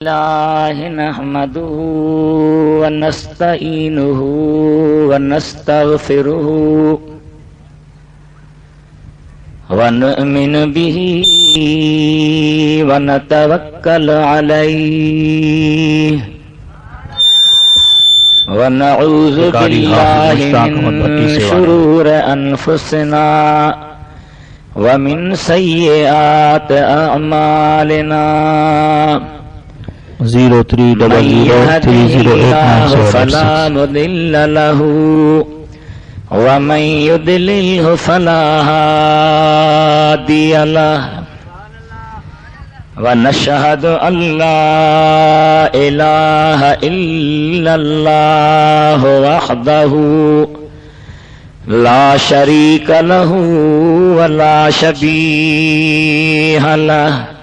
नहमदुहु व नस्तईनुहु व नस्तगफिरुहु व नु'मिनु बिही व नतवक्कलु अलैहि व नऊज़ु बिल्लाहि मिन शुरूरि अनफुसिना व मिन सय्यिआति अअमालिना 03003089 फला मुदिल्ल लहू व मन युद्लिल्हु फला हादिय लहु व नशहदु अल्ला इलाहा इल्लल्लाह वहदहु ला शरीक लहू व ला शबीह लहु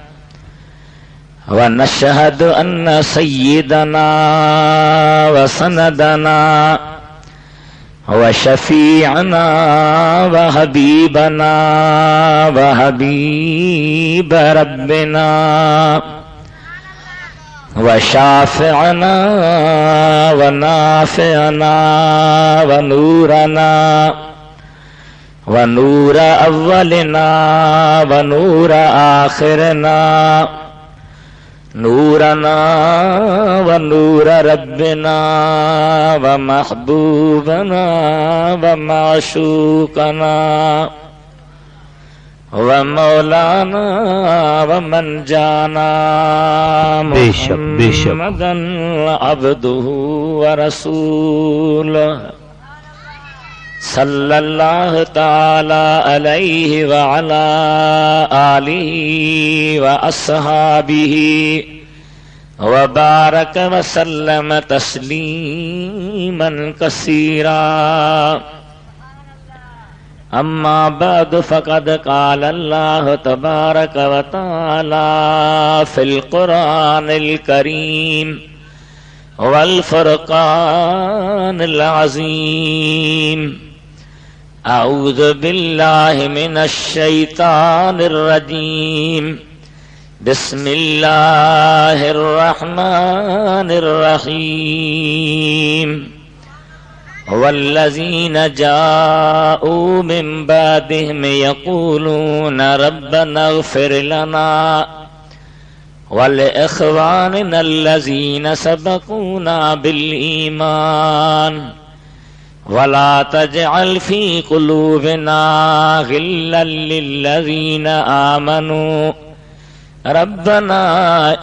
व नशहदु अन्न सय्यिदना व सनदना व शफीअना व हबीबना व हबीब रब्बिना व शाफिअना व नाफिअना व नूरना व नूर अव्वलिना व नूर आखिरना नूरना व नूर रब्बिना व महबूबना व माशूकना व मौलाना व मन जाना मुहम्मदन अब्दुहु व रसूलुहु सल्लल्लाहु ताला अलैहि व अला आलिहि व अस्हाबिहि व बारक व सल्लम तस्लीमन कसीरा अम्मा बाद फ़क़द क़ाल अल्लाहु तबारक व तआला फ़िल क़ुरानिल करीम वल फ़ुरक़ानिल अज़ीम अऊज़ु बिल्लाहि मिनश शैतानिर रजीम बिस्मिल्लाहिर रहमानिर रहीम वल्लज़ीन जाऊ मिन बादिहिम यक़ूलून रब्बना इग़फ़िर लना वल इख़वानिना अल्लज़ीना सबक़ूना बिल ईमान वला तजअल फी क़ुलूबिना गिल्लन लिल्लज़ीना आमनू रब्बना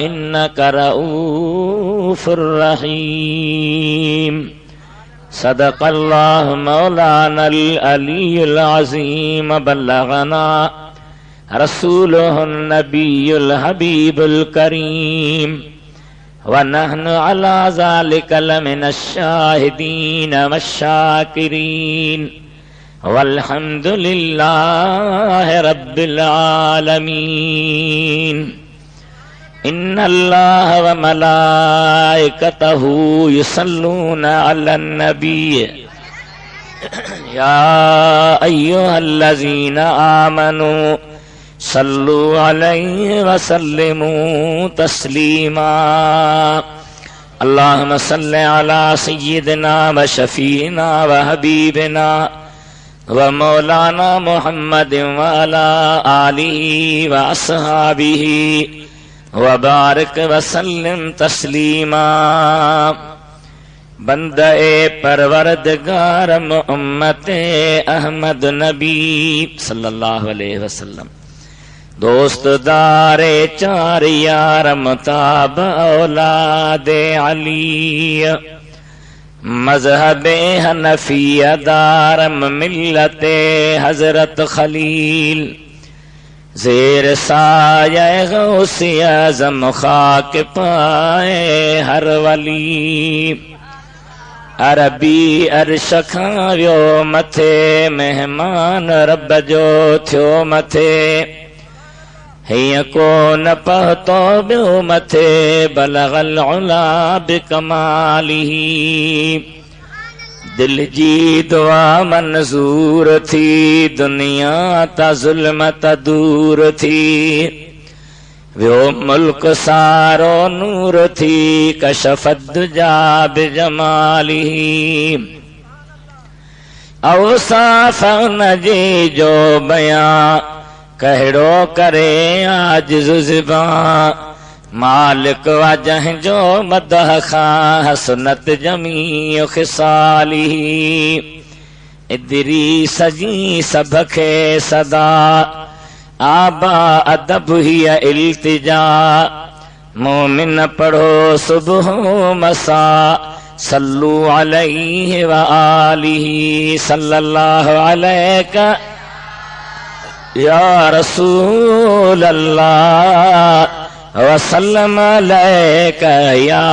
इन्नका रऊफ़ुर रहीम सदक़ल्लाहु मौलानल अलियुल अज़ीम बल्लगना रसूलुहुन नबियुल हबीबुल करीम व नहनु अला ज़ालिका लमिनश शाहिदीन वश्शाकिरीन वल्हम्दुलिल्लाहि रब्बिल आलमीन इन्नल्लाह व मलाइकतहु युसल्लूना अलन नबी या अय्युहल्लज़ीना आमनू सल्लु अलैहि व सल्लिमू तस्लीमा अल्लाहुम्मा सल्लि अला सय्यिदिना व शफीना व हबीबिना व मौलाना मुहम्मदिन व अला आलिहि व अस्हाबिहि व बारिक व सल्लिम तस्लीमा बंदे परवरदिगार मुहम्मद अहमद नबी सल्लल्लाहु अलैहि वसल्लम दोस्त दारे चार यार मुताब औलादे अली मज़हबे हनफिया दारम मिल्लते हज़रत खलील ज़ेर साये गौसिय आज़म खाक पाए हर वली अरबी अर्श खां वियो मथे मेहमान रब जो थियो मथे हिय को न पहुतो बियो मथे बलगल उला बिकमालिही दिल जी दुआ मंजूर थी दुनिया ता ज़ुल्म ता दूर थी वो मुल्क सारो नूर थी कशफत दुजा बिजमालिही। औसाफ नजी जो बयां कहड़ो करे आजिज़ ज़ुबां। मालिक वजह जो मदह खां हसनत जमी खिसालिही। इदरी सजी सब खे सदा आबा अदब ही इल्तिजा। मोमिन पढ़ो सुबह मसा सल्लु अलैहि व आलिही। सल्लल्लाहु अलैका या रसूल अल्लाह व सल्लम अलैका या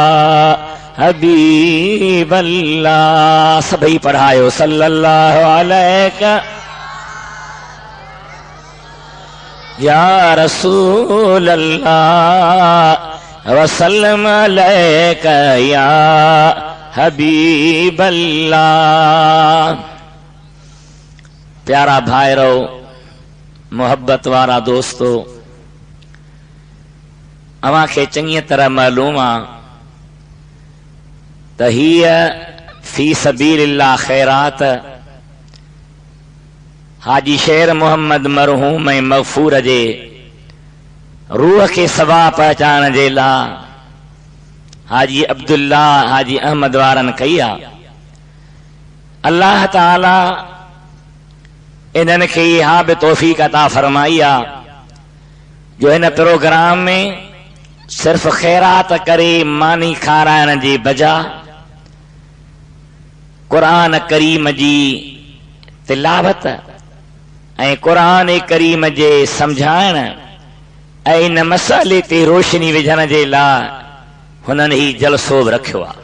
हबीब अल्लाह। सभी पढ़ायो सल्लल्लाहु अलैका या रसूल अल्लाह व सल्लम अलैका या हबीब अल्लाह। प्यारा भाईरो, मोहब्बत वारा दोस्तों, अवां खे चङी तरह मालूम आ त हीअ फी सबीलिल्लाह खैरात हाजी शेर मोहम्मद मरहूम ऐं मगफूर जे रूह खे सवा पहचान जे लाइ हाजी अब्दुल्ला हाजी अहमद वारन कई आ। अल्लाह ताला इन्हनि खे इहा बि तौफ़ीक़ अता फरमाई आ जो हिन प्रोग्राम में सिर्फ़ खैरात करे मानी खाराइण जे बजाय क़ुरान करीम जी तिलावत ऐं क़ुरान करीम जे समझाइण ऐं इन मसइले ते रोशनी विझण जे लाइ हुननि ही जलसो बि रखियो आहे।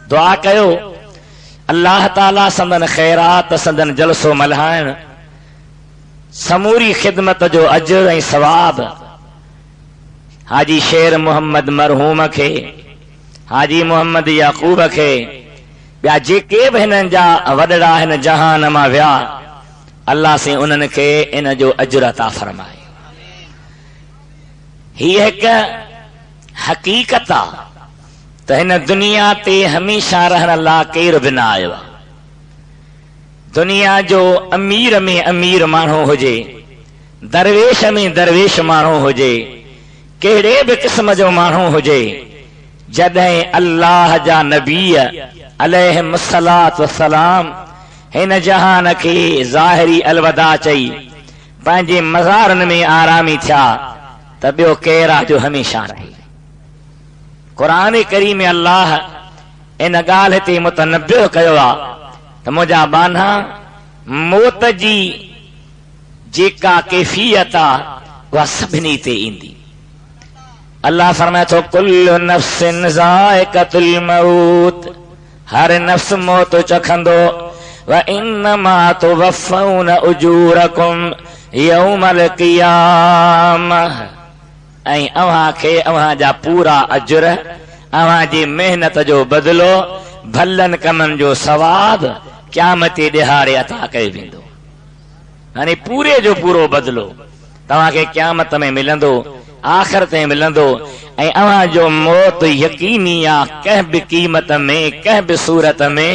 दुआ कयो अल्लाह ताला संदन खैरात संदन जलसो मल्हाइण समूरी खिदमत जो अजर ऐं सवाब हाजी शेर मोहम्मद मरहूम खे, हाजी मोहम्मद याकूब खे, ॿिया जेके बि हिननि जा वॾड़ा हिन जहान मां विया, अल्लाह से उन्हनि खे इन जो अजर अता फरमाए। हीअ हिकु हक़ीक़त आहे त हिन दुनिया ते हमेशा रहण लाइ केरु बि न आयो आहे। दुनिया जो अमीर में अमीर माण्हू हुजे, दरवेश में दरवेश माण्हू हुजे, कहिड़े बि क़िस्म जो माण्हू हुजे, जॾहिं अल्लाह जा नबी अलैहिस्सलातु वस्सलाम हिन जहान खे ज़ाहिरी अलविदा चई पंहिंजे मज़ारनि में आरामी थिया त ॿियो केरु आहे जो हमेशा रहे। क़ुरान करीम में अल्लाह इन ॻाल्हि ते मुतनब्बिह कयो आहे त मुंहिंजा बाना मौत जी जेका कैफ़ियत आहे उहा सभिनी ते ईंदी। अल्लाह फरमाए थो कुल्लु नफ्सिन ज़ाइक़तुल मौत, हर नफ्स मौत चखंदो। व इन्नमा तुवफ़्फ़ौन उजूरकुम यौमल क़ियामह, ऐं अव्हां खे अव्हां जा पूरा अजुर, अव्हां जी मेहनत जो बदिलो, भलनि कमनि जो सवाब क़यामत ते ॾिहाड़े अता कयो वेंदो। हाणे पूरे जो पूरो बदिलो तव्हांखे क़यामत में मिलंदो, आख़िरत में मिलंदो। ऐं अव्हां जो मौत यकीनी आहे, कंहिं बि क़ीमत में कंहिं बि सूरत में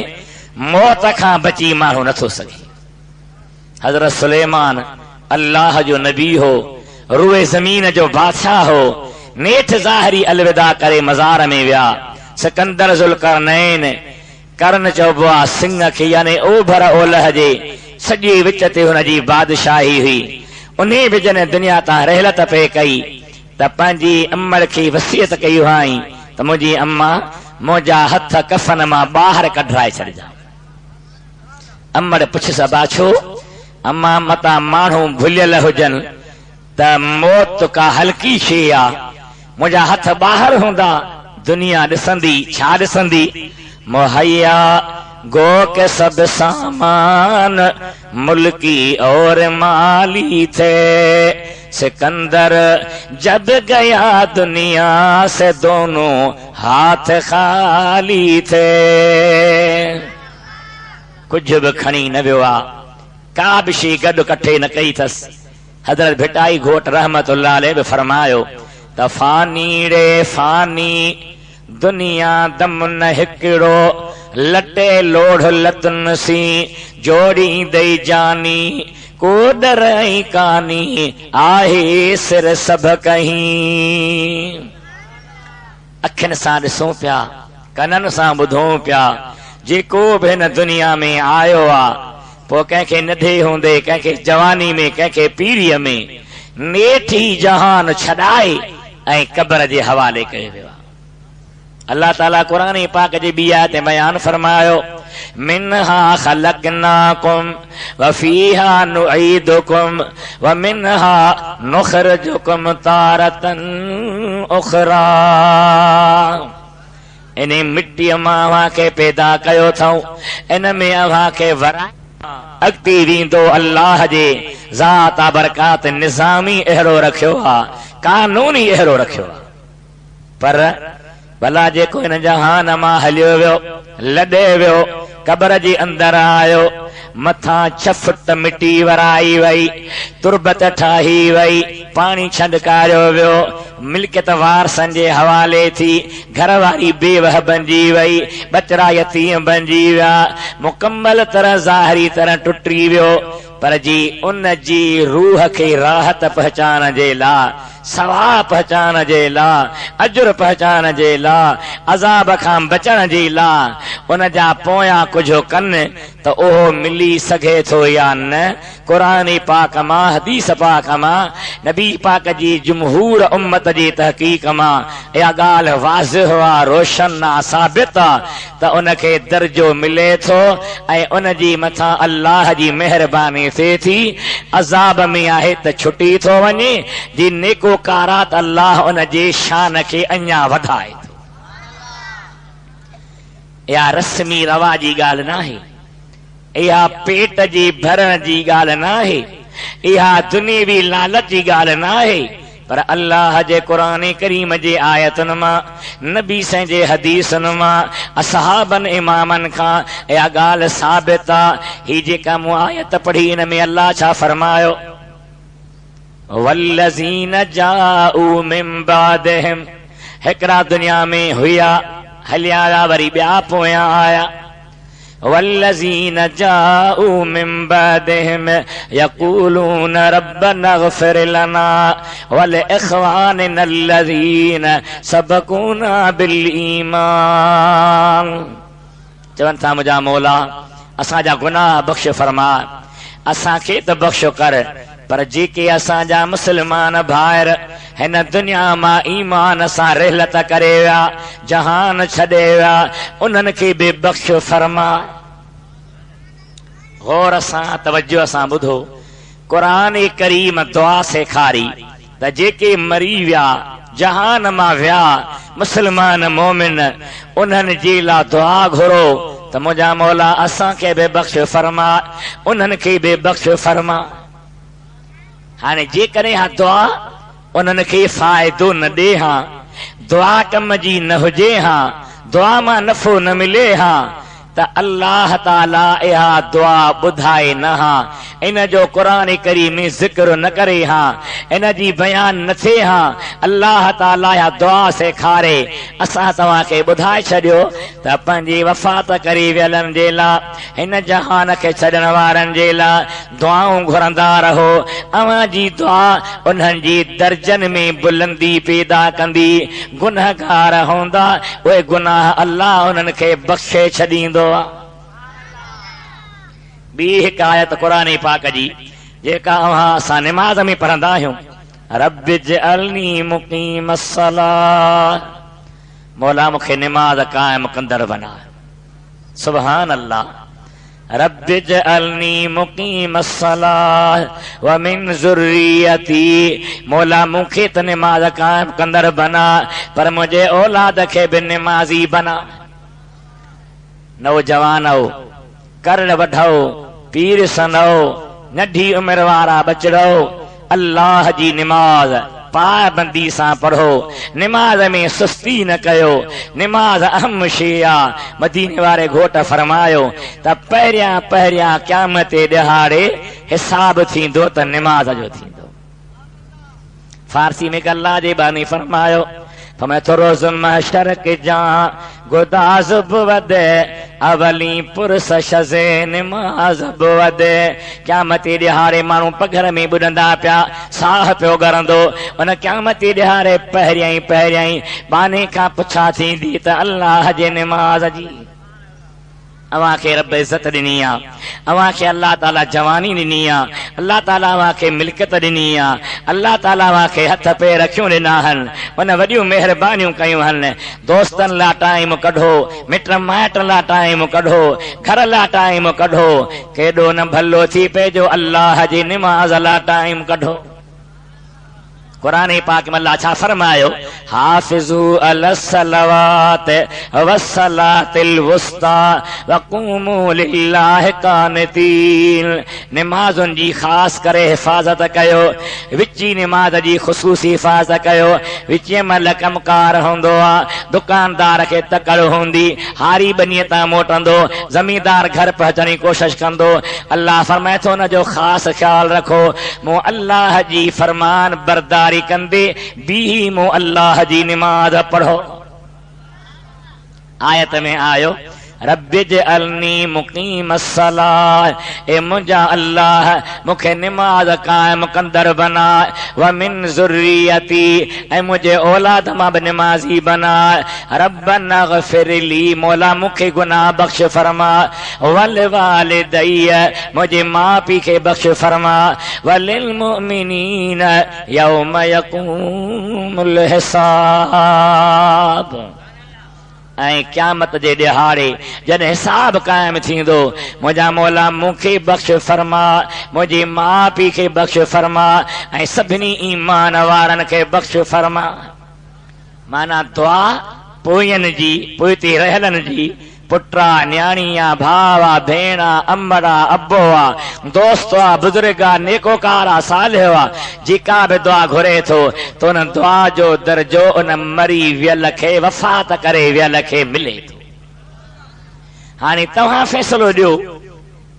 मौत खां बची माण्हू नथो सघे। हज़रत सुलेमान अल्लाह जो नबी हो, रूए ज़मीन जो बादशाह हो, नेठ ज़ाहिरी अलविदा करे मज़ार में विया। सिकंदर ज़ुल्करनैन करण चइबो आहे सिंह खे, यानी ओभर ओलह जे सॼे विच ते हुनजी बादशाही हुई। उन बि जॾहिं दुनिया तां रहलत पे कई त पंहिंजी अम्मड़ खे वसियत कई हुआई त मुंहिंजी अम्मा मुंहिंजा हथ कफन मां ॿाहिरि कढाए छॾिजा। अम्मड़ पुछिस बा छो? अम्मा मता माण्हू भुलियल हुजनि त मौत का हल्की शइ आहे, मुंहिंजा हथ ॿाहिरि हूंदा दुनिया ॾिसंदी, छा ॾिसंदी? मुहैया गो के सब सामान मुल्की और माली थे, सिकंदर जब गया दुनिया से दोनों हाथ खाली थे। कुछ बि खणी न वियो आहे, का बि शइ गॾु कठे न कई अथसि। हज़रत भिटाई घोट रहमतुल्लाह अलैह बि फरमायो त फानी रे फानी दुनिया दम न हिकिड़ो लटे लोढ़ लतन सी जोड़ी दई जानी को डरई कानी आहे सिर सब कहीं। अखियुनि सां ॾिसूं पिया, कननि सां ॿुधूं पिया, जेको बि हिन दुनिया में आयो आहे पोइ कंहिंखे नंढे हूंदे, कंहिंखे जवानी में, कंहिंखे पीढ़ीअ में नेठी जहान छॾाए ऐं क़ब्र जे हवाले कयो वियो आहे। अल्लाह ताला क़ुरान पाक जी ॿी आयत में बयान फरमायो मिनहा खलकनाकुम व फीहा नुईदुकुम व मिनहा नुखरिजुकुम तारतन उखरा। इन मिट्टी मां अव्हां खे पैदा कयो अथऊं, इन में अव्हां खे वराए अॻिते वेंदो अल्लाह जे ज़ात बरकात निज़ामी अहिड़ो रखियो आहे, कानून ई अहिड़ो रखियो आहे। पर भला जेको हिन जहान मां हलियो वियो, लॾे वियो, क़ब्र जे अंदरि आयो, मथां छफट मिटी वराई वई, तुरबत ठाही वई, पाणी छंडकारियो वियो, मिल्कियत वारसनि जे हवाले थी, घरवारी बेवह बणिजी वई, बचड़ा यतीम बणिजी विया, मुकम्मल तरह ज़ाहिरी तरह टुटी वियो। पर जी उन जी रूह खे राहत पहचान जे लाइ, सवाब पहचान जे लाइ, अजुर पहचान जे लाइ, अज़ाब खां बचण जे लाइ उन जा पोयां कुझु कनि त उहो मिली सघे थो या न। क़ुरान पाक मां, हदीस पाक मां, नबी पाक जी जमहूर उम्मत जी तहक़ीक़ मां इहा ॻाल्हि वाज़िह आहे, रोशन आहे, साबित आहे त उनखे दर्जो मिले थो ऐं उन जी मथां अल्लाह जी महिरबानी थिए थी। अज़ाब में आहे त छुटी थो वञे, जी नेकोकारात अल्लाह उन जे शान खे अञा वधाए थो। इहा रस्मी रवाजी ॻाल्हि न आहे, इहा पेट जी भरण जी ॻाल्हि न आहे, इहा दुनियावी लालच जी ॻाल्हि न आहे। पर अल्लाह जे क़ुरान करीम जे आयतुनि मां, नबी साईं जे हदीसनि मां, असहाबनि इमामनि खां इहा ॻाल्हि साबित आहे। ही जेका मूं आयत पढ़ी हिन में अल्लाह छा फरमायो, वल्लज़ीन जाऊ मिन बादिहिम, हिकिड़ा दुनिया में हुया, हलिया वरी ॿिया पोयां आया। वल्लज़ीन जाऊ मिन बादिहिम यक़ूलून रब्बना इग़फिर लना वल इख़वानिना अल्लज़ीन सबक़ूना बिल ईमान। चवनि था मुंहिंजा मौला असांजा गुनाह बख़्श फरमा, असांखे त बख़्श कर, पर जेके असांजा मुस्लमान भाइर हिन दुनिया मां ईमान सां रहलत करे विया, जहान छॾे विया, उन्हनि खे बि बख़्श फरमा। गौर सां, तवज्जो सां ॿुधो, क़ुरान करीम दुआ सेखारी त जेके मरी विया, जहान मां विया मुस्लमान मोमिन, उन्हनि जे लाइ दुआ घुरो त मुंहिंजा मौला असांखे बि बख़्श फरमा, उन्हनि खे बि बख़्श फरमा। हाणे जेकॾहिं हा दुआ उन्हनि खे फ़ाइदो न ॾे हा, दुआ कम जी न हुजे हा, दुआ मां नफ़ो न मिले हा, त अल्लाह ताला इहा दुआ ॿुधाए न हा, इन जो क़ुरान करीम में ज़िक्र न करे हा, इन जी बयान न थिए हा। अल्लाह ताला इहा दुआ सेखारे असां तव्हांखे ॿुधाए छॾियो त पंहिंजी वफ़ात करे वियलनि जे लाइ, हिन जहान खे छॾण वारनि जे लाइ दुआऊं घुरंदा रहो। अव्हां जी दुआ उन्हनि जी दर्जन में बुलंदी पैदा कंदी। गुनहगार हूंदा, उहे गुनाह अल्लाह उन्हनि खे बख़्शे छॾींदो। ॿी हिकु आयत क़ुरान पाक जी जेका असां निमाज़ में पढ़ंदा आहियूं, रब्बिजअलनी मुक़ीमस्सलाह, मौला मूंखे निमाज़ क़ाइम कंदड़ बना। सुभान अल्लाह, रब्बिजअलनी मुक़ीमस्सलाह व मिन ज़ुर्रियती, मौला मूंखे त निमाज़ क़ाइम कंदड़ बना, पर मुंहिंजे औलाद खे बि निमाज़ी बना। नौजवान हो, करण वढो, पीर सनो, नंढी उमिरि वारा बचड़ो, अल्लाह जी निमाज़ पाबंदी सां पढ़ो, निमाज़ में सुस्ती न कयो। निमाज़ अहम शइ आहे। मदीने वारे घोट फरमायो त पहिरियां पहिरियां क़यामत ॾिहाड़े हिसाब थींदो त निमाज़ जो थींदो। फारसी में अल्लाह जे बानी फरमायो मैं तो रोज महशर के जा गुदाज वदे अवली पुरस शज़े नमाज वदे क़यामती ॾिहाड़े माण्हू पघर में बुॾंदा पिया साह पियो गरंदो उन क़यामती ॾिहाड़े पहिरियां ई बाने खां पुछा थींदी त अल्लाह जे नमाज जी अवां खे रब इज्जत ॾिनी आहे अवां खे अल्लाह ताला जवानी ॾिनी आहे अल्लाह ताला अवां खे मिल्कियत ॾिनी आहे अल्लाह ताला अवां खे हथ पेर रखियूं ॾिना आहिनि उन वॾियूं महिरबानियूं कयूं आहिनि दोस्तनि लाइ टाइम कढो मिट माइट लाइ टाइम कढो घर लाइ टाइम कढो केॾो न भलो थी पइजो अल्लाह जी निमाज़ लाइ टाइम कढो कुरान पाक में अल्लाह छा फरमायो हाफिजू अलस्सलावात वस्सलातिल वुस्ता वक़ूमू लिल्लाहि कानितीन नमाज़ुनि जी ख़ासि करे हिफ़ाज़त कयो विची नमाज़ जी ख़ुसूसी हिफ़ाज़त कयो विचे महिल कमकार हूंदो आहे दुकानदार खे तकड़ हूंदी हारी बनीअ तां मोटंदो ज़मींदार घर पहुचण जी कोशिश कंदो अल्लाह फरमाए थो हुन जो ख़ासि ख़्यालु रखो मूं अल्लाह जी फरमान बरदारी कंदे भी मो अल्लाह जी नमाज पढ़ो आयत में आयो रब्बिजअलनी मुक़ीमस्सलाह ए मुंहिंजा अल्लाह मूंखे निमाज़ क़ाइम कंदड़ बना व मिन ज़ुर्रियती ऐं मुंहिंजे औलाद मां बि निमाज़ी बना रब्बना ग़फ़िरली मौला मूंखे गुनाह बख़्श फरमा वल वालिदैया मुंहिंजे माउ पीउ खे बख़्श फरमा वलिल मुमिनीन यौम यक़ूमुल हिसाब ऐं क़यामत जे ॾिहाड़े जॾहिं हिसाब क़ाइम थींदो मुंहिंजा मौला मूंखे बख़्श फरमा मुंहिंजी माउ पीउ खे बख़्श फरमा ऐं सभिनी ईमान वारनि खे बख़्श फरमा माना दुआ पोयनि जी पोइते रहियलनि जी पुट्रा न्याणीआ भावा भेणा अम्मड़ा अब्बोआ दोस्तवा बुजुर्गा नेकोकारा सालिहा जेका बि दुआ घुरे थो तो उन दुआ जो दर्जो उन मरी वियल खे वफ़ात करे वियल खे मिले थो हाणे तव्हां फ़ैसिलो ॾियो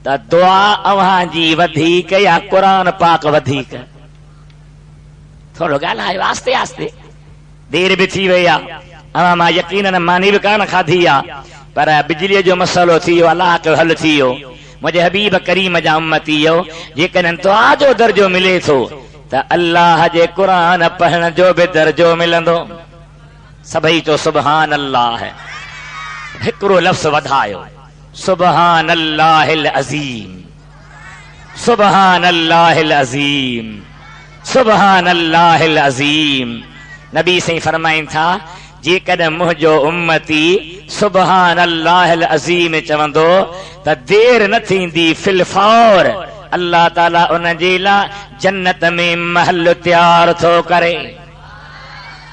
त दुआ अव्हां जी वधीक या क़ुरान पाक वधीक थोरो ॻाल्हायो आस्ते आस्ते देर बि थी वई आहे अव्हां मां यकीनन मानी बि कान खाधी आहे पर बिजलीअ जो मसइलो थी वियो अलाह जो हल थी वियो मुंहिंजे हबीब करीम जा उम्मती हो जेकॾहिं दुआ जो दर्जो मिले थो त अल्लाह जे क़ुरान पढ़ण जो बि दर्जो मिलंदो सभई चो सुभान अल्लाह हिकिड़ो लफ़्ज़ वधायो सुभान अल्लाहिल अज़ीम सुभान अल्लाहिल अज़ीम सुभान अल्लाहिल अज़ीम नबी साईं फरमाइनि था जेकॾहिं मुंहिंजो उम्मती सुभान अल्लाहिल अज़ीम चवंदो त देर न थींदी फिलफौर अल्लाह ताला उन जे लाइ जन्नत में महल तयार थो करे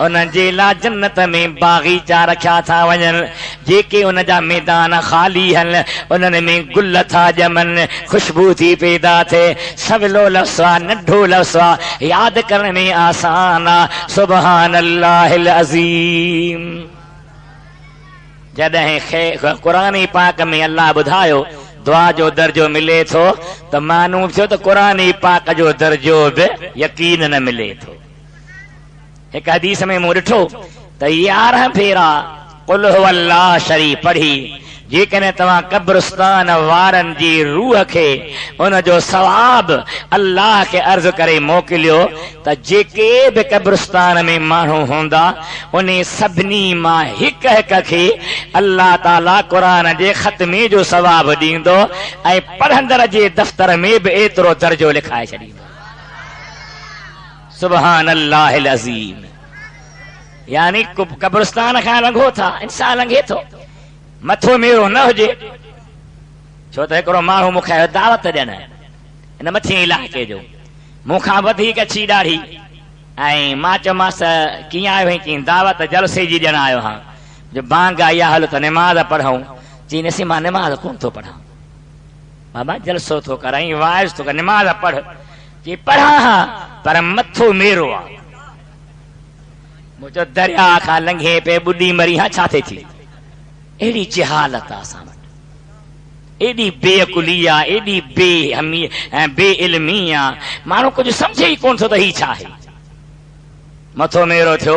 उन जे लाइ जन्नत में बाग़ीचा रखिया था वञनि जेके उन जा मैदान ख़ाली आहिनि उन्हनि में गुल था ॼमनि ख़ुशबू थी पैदा थिए सवलो लफ़्ज़ आहे नंढो लफ़्ज़ आहे यादि करण में आसान आहे सुभान अल्लाहिल अज़ीम जॾहिं क़ुरान पाक में अल्लाह ॿुधायो दुआ जो दर्जो मिले थो त माण्हू थियो त क़ुरान पाक जो दर्जो बि यकीन न मिले थो एक हदीस में मूं ॾिठो त 11 भेरा कुल हुवल्लाह शरीफ़ पढ़ी जेकॾहिं तव्हां कब्रिस्तान वारनि जी रूह खे उन जो सवाब अल्लाह खे अर्ज़ करे मोकिलियो त जेके बि कब्रिस्तान में माण्हू हूंदा उन सभिनी मां हिक हिक खे अल्लाह ताला क़ुरान जे ख़त्मे जो सवाब ॾींदो ऐं पढ़ंदड़ जे दफ़्तर में बि एतिरो दर्जो लिखाए छॾींदो सुभान अल्लाहिल अज़ीम यानी कब्रिस्तान खां लंघो था इंसान लंघे थो मथो मेरो न हुजे छो त हिकिड़ो माण्हू मूंखे दावत ॾियण हिन मथे इलाइक़े जो मूंखां वधीक अची ॾाढी ऐं मां चयोमांसि कीअं आयो चई दावत जलसे जी ॾियण आयो हा जो बांग आई आहे हलो त निमाज़ पढ़ूं चई नसी मां निमाज़ कोन थो पढ़ां बाबा जलसो थो कराई वाइज़ थो कर निमाज़ पढ़ चई पढ़ां हा पर मथो मेरो आहे मुंहिंजो दरिया खां लंघे पे ॿुॾी मरी हा छा थिए थी अहिड़ी जहालत आहे असां वटि एॾी बेअकुली आहे एॾी बे इल्मी आहे माण्हू कुझु सम्झे ई कोन थो त ही छा आहे मथो मेरो थियो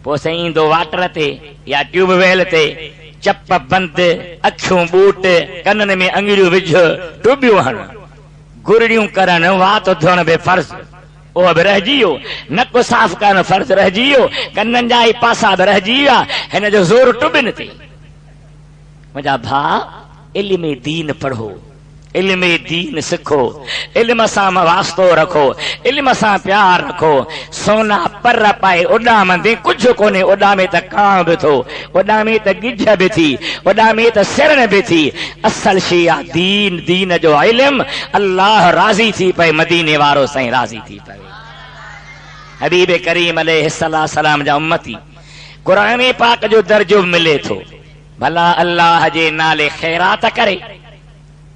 पोइ साईं ईंदो वाटर ते या ट्यूबवेल ते चप बंद अखियूं बूट कननि में अंगड़ियूं विझ टुबियूं हण गुरड़ियूं करण वात धोअण बि फर्ज़ उहो बि रहिजी वियो नक साफ़ करण फर्ज़ रहिजी वियो कननि जा ई पासा बि रहिजी विया हिन जो ज़ोर टुबिन ते मुंहिंजा भाउ इल्म दीन पढ़ो इल्म दीन सिखो इल्म सां वास्तो रखो इल्म सां प्यार रखो सोना पर पाए उॾामंदे कुझु कोन्हे उॾामे त कां बि थो उॾामे त गिझ बि थी उॾामे त सिरण बि थी असल शइ आहे दीन दीन जो इल्म अल्लाह राज़ी थी पए मदीने वारो साईं राज़ी थी पए हबीब करीम अलैहिस्सलाम जा उम्मती क़ुरान पाक जो दर्जो मिले थो भला अल्लाह जे नाले ख़ैरात करे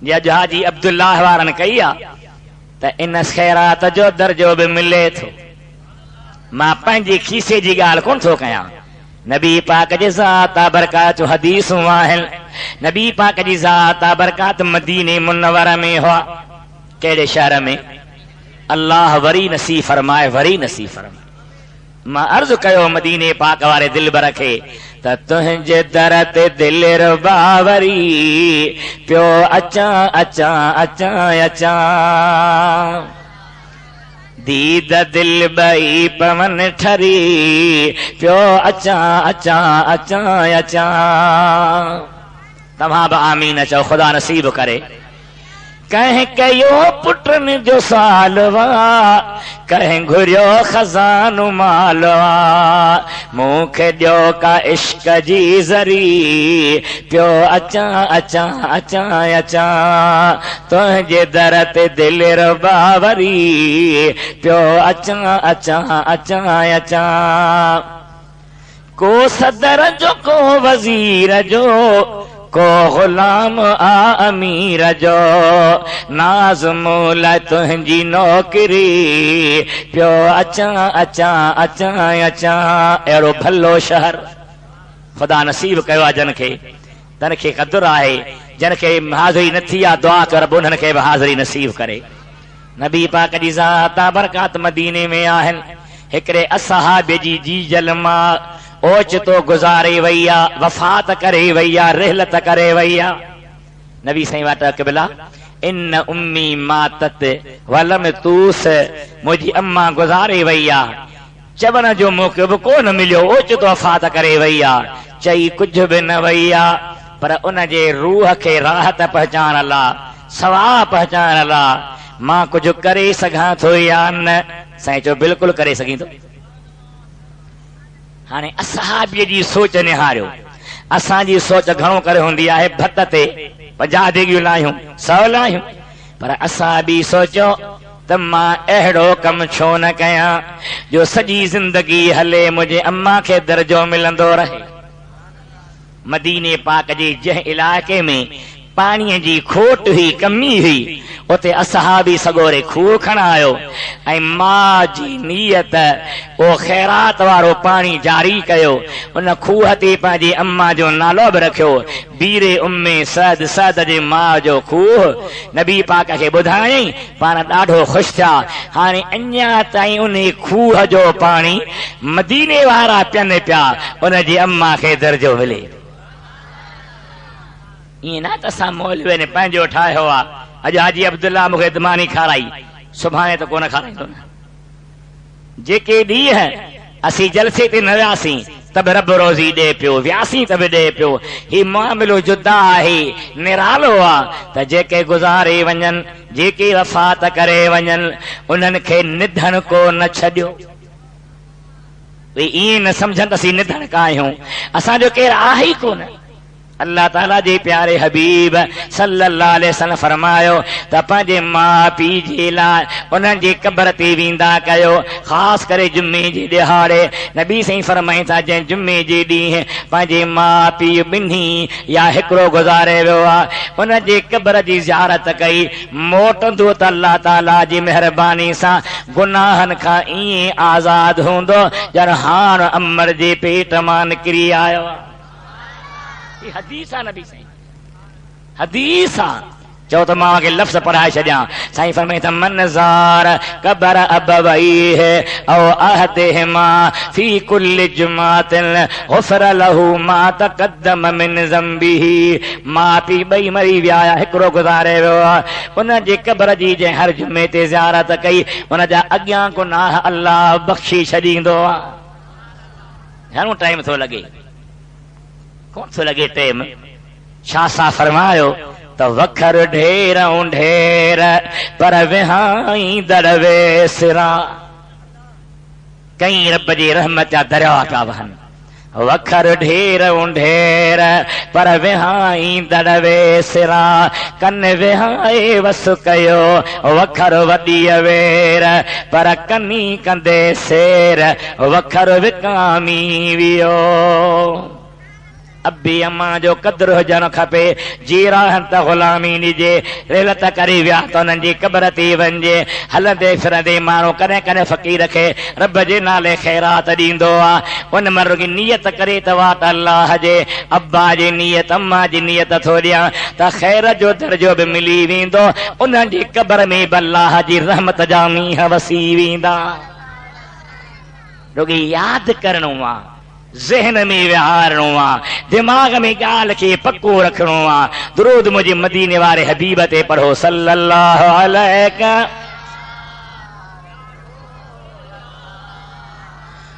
जे हाजी अब्दुल्लाह वारनि कई आहे त इन ख़ैरात जो दर्जो बि मिले थो मां पंहिंजे खीसे जी ॻाल्हि कोन थो कयां नबी पाक जे ज़ात बरकात हदीसूं आहिनि नबी पाक जी ज़ात बरकात मदीने मुनव्वर में हुआ कहिड़े शहर में अल्लाह वरी नसीब फरमाए मां अर्ज़ कयो मदीने पाक वारे दिलबर खे त तुंहिंजे दर ते दिल रुबावरी पियो अचां अचां अचां अचां दीद दिल बई पवन ठरी पियो अचां अचां अचां अचां तव्हां बि आमीन चओ ख़ुदा नसीब करे कहीं कयो पुटन जो सालवा कहीं घुरियो खजानो मालवा मूंखे ॾियो का इश्क जी ज़री पियो अचां अचां अचां अचां तुंहिंजे दर ते दिल रुबावरी पियो अचां अचां अचां अचां को सदर जो को वज़ीर जो को गुलाम आ अमीर जो नाज़मूल तुंहिंजी नौकरी पियो अचां अचां अचां अचां अहिड़ो भलो शहर ख़ुदा नसीब कयो आहे जन खे क़दुरु आहे जन खे हाज़िरी नथी आहे दुआ कर उन्हनि खे बि हाज़िरी नसीब करे नबी पाक जी ज़ात बरकात मदीने में आहिनि हिकिड़े असहाबे जी जलमा ओचितो गुज़ारे वई आहे वफ़ात करे वई आहे रिहलत करे वई आहे नबी साईं वटि अक़बिला इन उम्मी मातत वलम तूस मुंहिंजी अम्मा गुज़ारे वई आहे चवण जो मौक़ो बि कोन मिलियो ओचितो वफ़ात करे वई आहे चई कुझु बि न वई आहे पर उन जे रूह खे राहत पहुचाइण लाइ सवाह पहुचाइण लाइ मां कुझु करे सघां थो या न साईं चयो बिल्कुलु करे सघीं थो हाणे असहाबीअ जी सोच निहारियो असांजी सोच घणो करे हूंदी आहे भत ते 50 देगियूं लाहियूं 100 लाहियूं पर असां बि सोचियो त मां अहिड़ो कमु छो न कयां जो सॼी ज़िंदगी हले मुंहिंजे अम्मा खे दर्जो मिलंदो रहे मदीने पाक जे जंहिं इलाइक़े में पाणीअ जी खोट हुई कमी हुई उते असहाबी सगोरे खूह खणायो ऐं मां जी नियत ओ ख़ैरात वारो पाणी जारी कयो उन खूह ते पंहिंजी अम्मा जो नालो बि रखियो बीरे उम्मे सद जे मां जो खूह नबी पाक खे ॿुधायईं पाण ॾाढो ख़ुशि थिया हाणे अञा ताईं उन खूह जो पाणी मदीने वारा पीअनि पिया उन जी अम्मा खे दर्जो मिले ईअं न त असां मौलवी ने पंहिंजो ठाहियो आहे अॼु हाजी अब्दुल्ला मूंखे दमानी खाराई सुभाणे त कोन खाराईंदो न जेके ॾींहं असीं जलसे ते न वियासीं त बि रब रोज़ी ॾे पियो वियासीं त बि ॾे पियो ही मामिलो जुदा आहे निरालो आहे त जेके गुज़ारे वञनि जेके वफ़ात करे वञनि उन्हनि खे निधन को न छॾियो ईअं न सम्झनि असीं निधन का आहियूं असांजो केरु आहे ई कोन अल्लाह ताला जे प्यारे हबीब सल्लल्लाहु अलैहि वसल्लम फरमायो त पंहिंजे माउ पीउ जे लाइ उन्हनि जे क़बर ते वेंदा कयो ख़ासि करे जुमे जे ॾिहाड़े नबी साईं फरमाइनि था जंहिं जुमे जे ॾींहुं पंहिंजे माउ पीउ ॿिन्ही या हिकिड़ो गुज़ारे वियो आहे उन जे क़बर जी ज़ियारत कई मोटंदो त अल्लाह ताला जी महिरबानी सां गुनाहनि खां ईअं आज़ादु हूंदो ॼण हाण अमर जे पेट मां निकिरी आयो हदीस आहे नबी साईं हदीस आहे चो तो मां के लफ्ज़ पढ़ाए छॾियां। साईं फरमाए त मन ज़ार कबर अबवैह औ अहदिहिमा फी कुल्लि जुमातिन गुफ़िर लहू मा तक़द्दम मिन ज़ंबिही। मां पीउ ॿई मरी विया, हिकिड़ो गुज़ारे वियो आहे, उन जे कबर जी जंहिं हर जुमे ते ज़ियारत कई उन जा अॻियां गुनाह अल्लाह बख़्शी छॾींदो आहे। घणो टाइम थो लॻे, कोन थो लॻे टाइम। छा सा फरमायो त वखर ढेर ढेर पर विहाई दड़वे सिरा। कई रब जी रहमत जा दरिया पिया वहनि। वखर ढेर ढेर पर विहाई दड़वे सिरा। कन विहाए वस कयो वखर वॾी अवेर पर कनी कंदे सेर वखर विकामी वियो। अबी अम्मा जो कदुरु हुजणु खपे। जी राहन त ग़ुलामी ॾिजे, रेलत करे विया त उन्हनि जी क़बर ते वञे। हलंदे फिरंदे माण्हू कॾहिं कॾहिं फ़क़ीर खे रब जे नाले ख़ैरात ॾींदो आहे। उन मर्गी नियत करे त वाट अल्लाह जे अब्बा जी नियत अम्मा जी नियत थो ॾियां त ख़ैर जो दर्जो बि मिली वेंदो। उन्हनि जी क़बर में बि अल्लाह जी रहमत जा मींहं वसी वेंदा। रुॻी यादि करणो आहे, ज़हन में विहारणो आहे, दिमाग़ में ॻाल्हि खे पको रखणो आहे। दुरूद मुंहिंजे मदीने वारे हबीब ते पढ़ो सल्लल्लाहु अलैहि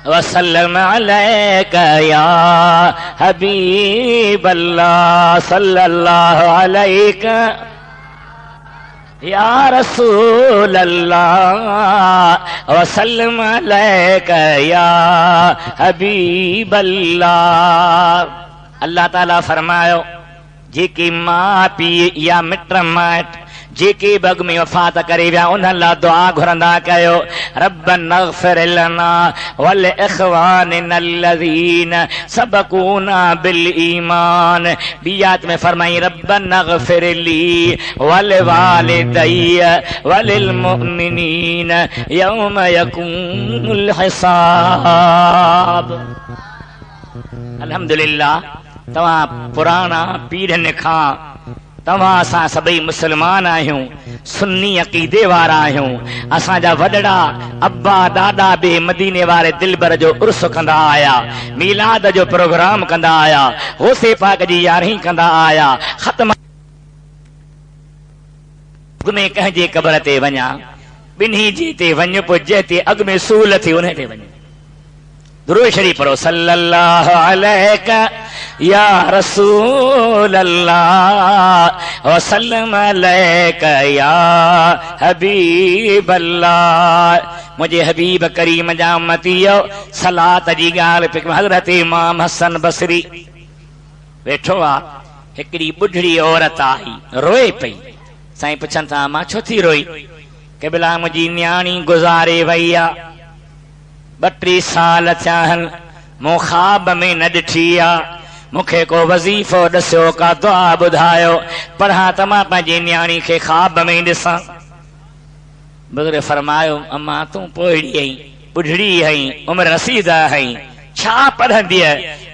वसल्लम अलैका या हबीब अल्लाह सल्लल्लाहु अलैका या रसूल अल्लाह वसल्लम अलैका या हबीब अल्लाह। अल्लाह ताला फरमायो जेके मां पीउ या मिट माइट जेके बग में वफ़ात करे विया उन्हनि लाइ दुआ घुरंदा कयो रब्बना इग़फिर लना वल इख़वानिना अल्लज़ीना सबक़ूना बिल ईमान। बियात में फरमाई रब्बना इग़फिर ली वल वालिदैय वलिल मुमिनीन यौम यकूमुल हिसाब। अल्हम्दुलिल्लाह तव्हां पुराना पीढ़ियुनि खां तव्हां असां सभई मुस्लमान आहियूं, सुन्नी अक़ीदे वारा आहियूं। असांजा वॾड़ा अब्बा ॾाॾा बि मदीने वारे दिलबर जो उर्स कंदा आया, मीलाद जो प्रोग्राम कंदा आया, गौसे पाक जी यारहीं कंदा आया। ख़त्म में कंहिंजे क़बर ते वञा, ॿिन्ही जी ते वञ, पोइ जंहिं ते अॻु में सूल थी उन ते वञ। दुरूद शरीफ पढ़ो सल्लल्लाहु अलैका या रसूल अल्लाह वसल्लम अलैका या हबीब अल्लाह। मुझे हबीब करीम जा उम्मतीयो सलात जी ॻाल्हि पिक। हज़रत इमाम हसन बसरी वेठो आहे, हिकिड़ी ॿुढड़ी औरत आई, रोए पई। साईं पुछनि था मां छो थी रोई? के बिला मुंहिंजी न्याणी गुज़ारे वई आहे, 32 साल थिया आहिनि, मूं ख़्वाब में न ॾिठी आहे। मूंखे को वज़ीफ़ो ॾसियो, का दुआ ॿुधायो, पढ़ा त मां पंहिंजी न्याणी खे ख़्वाब में ॾिसां। बुज़ुर्ग फरमायो अम्मा तूं पोइड़ी आहीं, ॿुढड़ी आहीं, उमिरि रसीद आहीं, छा पढ़ंदीअ?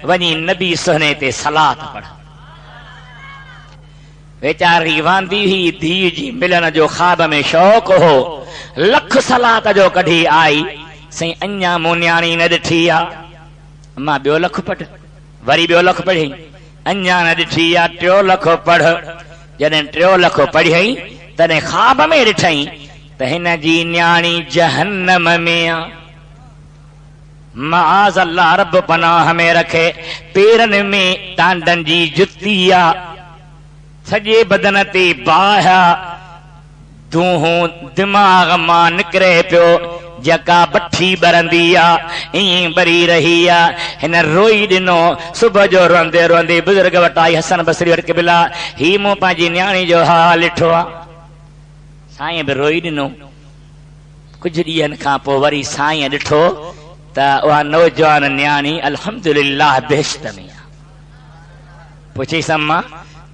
वञी नबी सुहने ते सलात पढ़। वेचारी वांदी हुई, धीउ जी मिलण जो ख़्वाब में शौक़ हो, लख सलात जो कढी आई। सही अञा मूं न्याणी न ॾिठी आहे। अम्मा ॿियो लख पढ़, वरी ॿियो लख पढ़ी, अञा न ॾिठी आहे, टियों लख पढ़। जॾहिं टियों लख पढ़ियई तॾहिं ख़्वाब में ॾिठई त हिन जी न्याणी जहन्नम में आहे। माज़ अल्लाह रब पनाह में रखे। पेरनि में टांडनि जी जुती आहे, सॼे बदन ते बाहि, दूहों दिमाग़ मां निकिरे पियो, जका बठी बरंदी आहे ईअं बरी रही आहे। हिन रोई ॾिनो, सुबुह जो रोंदे रोंदे बुज़ुर्ग वटि आई, हसन बसरी वटि बिला ही मूं पंहिंजी न्याणी जो हाल ॾिठो आहे। साईं बि रोई ॾिनो। कुझु ॾींहंनि खां पोइ वरी साईं ॾिठो त उहा नौजवान न्याणी अल्हम्दुलिल्लाह बेश्त में आहे। पुछीसि अम्मा